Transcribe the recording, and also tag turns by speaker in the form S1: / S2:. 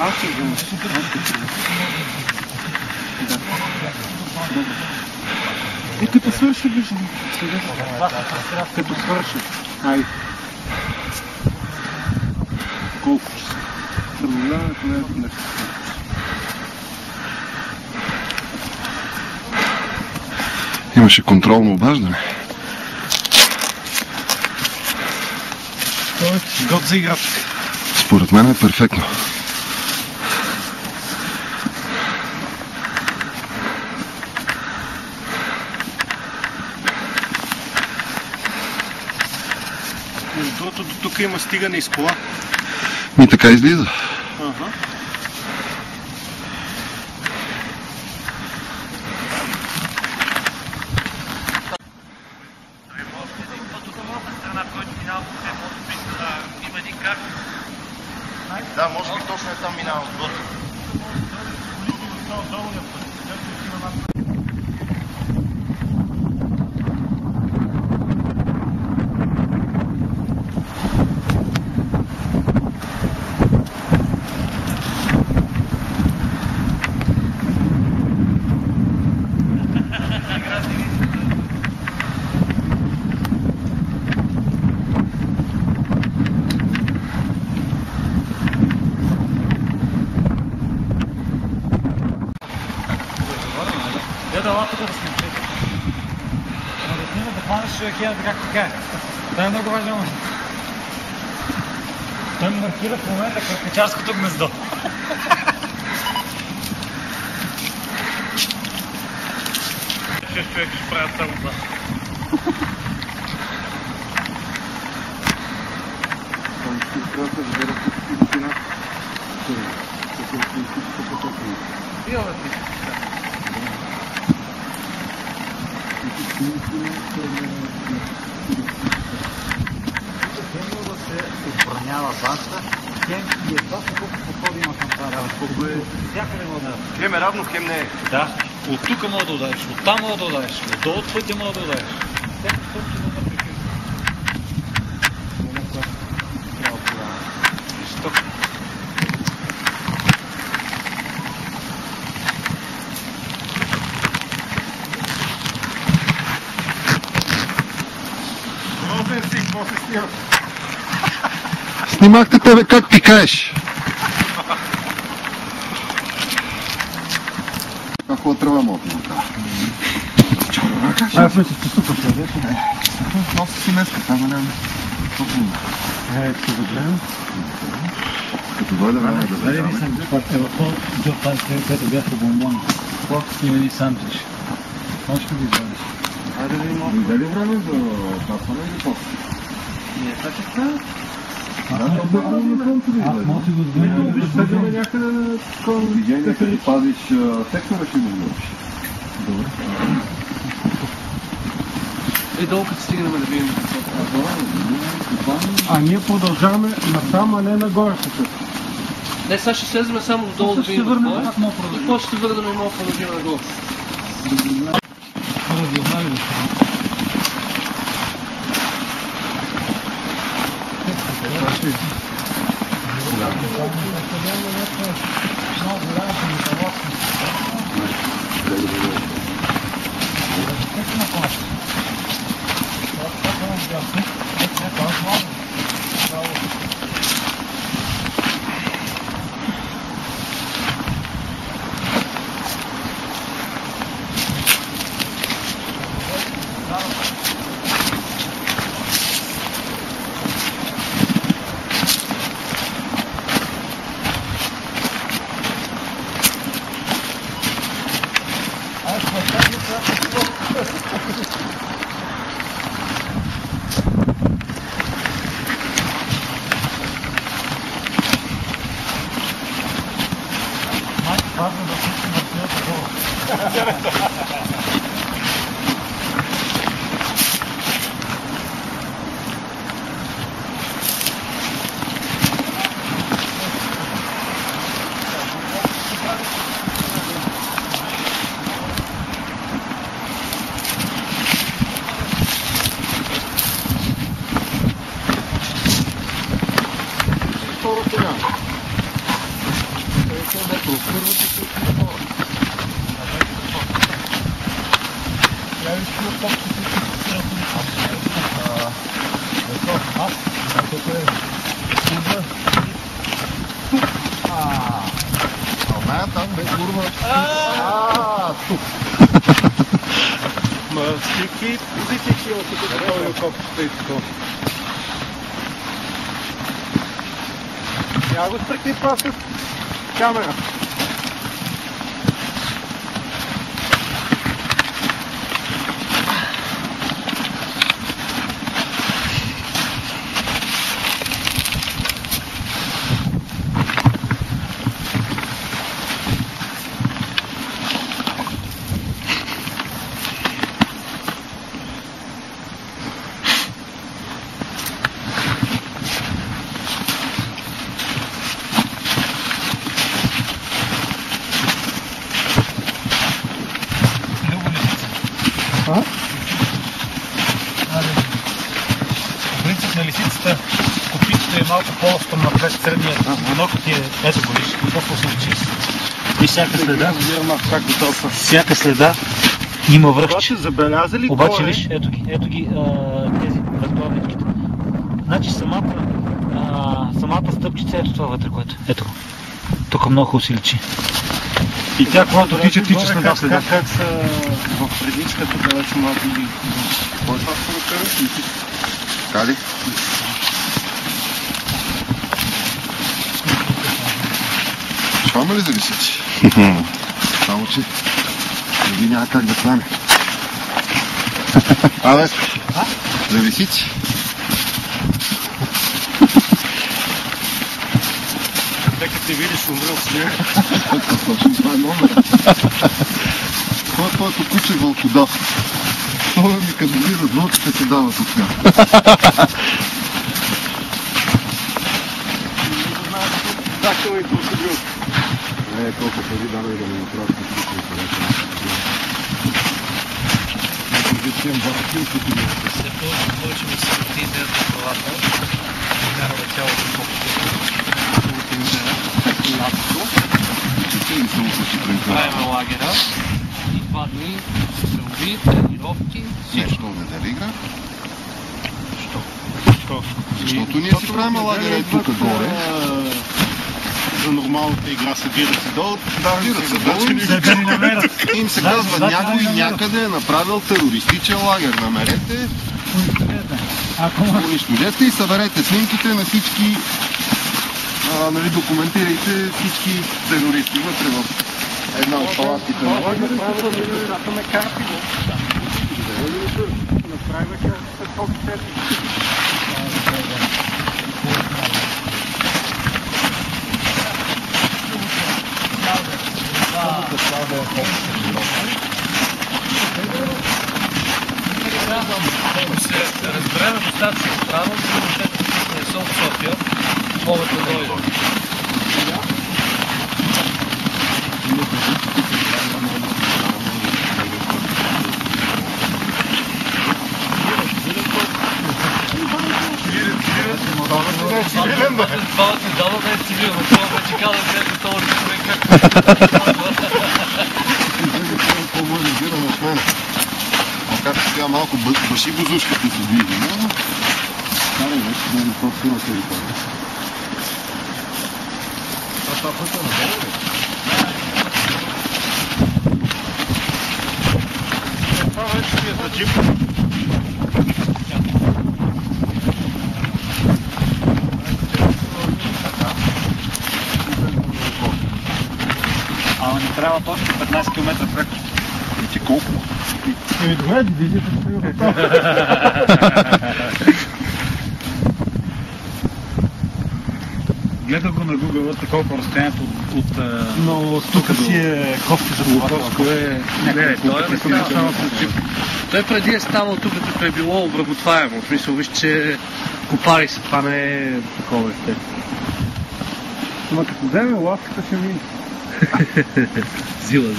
S1: Аз ще взема. И като свърши, виждам. Като свърши. Ай. Колко часа? Преминаването не е нещо.
S2: Имаше контролно обаждане.
S1: Тоест, год за играчка.
S2: Според мен е перфектно.
S1: Между другото, до тук има стигане из кола.
S2: Ми така излиза.
S1: Ага.
S3: Да, може би точно е там минава отгоре.
S1: Това е много важно. Той маркира в момента краткачарското гнездо. Шест човека ще правят само това.
S3: Да се отбранява базата, хем и едва се колко подходи има към това работа. Всякъде мога да... Хем е равно, хем не е.
S1: Да, от тук мога да удариш, от там мога да удариш, отдолу от пътя мога да удариш. Всяко точно да прикрива.
S3: Трябва това.
S1: Жестоко.
S3: Розен си, какво се снимаш?
S2: Снимахте тебе как пикаеш. Какво тръва мога да кажа?
S1: Аз мисля, че тук ще е.
S2: Носи си днеска, там няма.
S1: Ще го гледам.
S2: Като дойде време да
S1: Дали
S2: вземем.
S1: ми съм бил тази където бях по бомбони. Има ни сандвич. Може да го извадиш.
S3: Айде да има.
S2: Дали време за капване или после?
S3: Не, това че става?
S1: Може да го сгънем.
S2: Виждаме някъде на такова движение, като пазиш сектора, ще го влъчиш. Добре.
S3: И долу като стигнем да видим.
S1: А ние продължаваме насам, а не нагоре се.
S3: Не, сега ще слезем само долу да
S1: Ще
S3: видим.
S1: върнем
S3: какво е.
S1: пак мога продължим.
S3: И после ще върнем и мога продължим нагоре.
S2: Там без курва. Тук.
S3: Ма всеки позиции си има тук такова колко стои такова. Я го стръкни това с камера.
S1: На лисицата копитото е малко по-остро напред, средният ногти е, ето го виж, какво се случи. И всяка следа има връхче.
S3: Обаче забеляза ли
S1: Обаче
S3: кой е?
S1: виж, ето ги тези въртовничките. Значи самата стъпчица, ето това вътре, което. Ето го. Тук много хубаво се личи. И тя, когато тича следа.
S3: Как са в предничката, където са малко ги... Кой това се разкажеш?
S2: Така ли? Швама ли зависите? Само че преди няма как да стане. Абе, зависите.
S3: Нека те видиш умрел с нея.
S2: Точно това е номера. Това е твоето куче вълкодав. Това ми като влизат нотите се дава тук.
S3: Дакъл и процедур.
S2: Не, колко пари дава и да ми направят по-всичко интересно. Ето виждам върхил, като ми е.
S1: Все повече ми се върти идеята на главата. Карава цялото правим лагера и 2 дни стрелби, тренировки,
S2: Нещо не игра?
S3: Що?
S2: Защото ние си правим лагера и тук горе.
S3: За нормалната игра събират се долу.
S2: Събират се долу. Им се казва, някой някъде е направил терористичен лагер. Намерете, унищожете и съберете снимките на всички, документирайте всички терористи вътре в една от палатките на лагера.
S3: Направихме карти. Направихме карти.
S1: Ако се разберем достатъчно правилно, защото не съм в София, могат да дойдат. Това не дава да е цивилно, това вече казвам, където това човек как.
S2: По-модернизирано от мене. Макар че сега малко баши бузушката се движи, но старе вече не е по-силна територия. Това пътя надолу ли?
S3: Това вече си е за джип. Ама ни трябва още 15 км преко.
S2: И ти колко?
S3: Добре, дивизията стои от това.
S1: Гледах го на Google, колко разстоянието от
S3: Но тук си е кофти за
S1: Луковско е
S3: Той преди е станал тук, като е било обработваемо. В смисъл, виж, че копали се, това не е такова естествено.
S1: Ама като вземе лавката ще мине.
S3: Зила.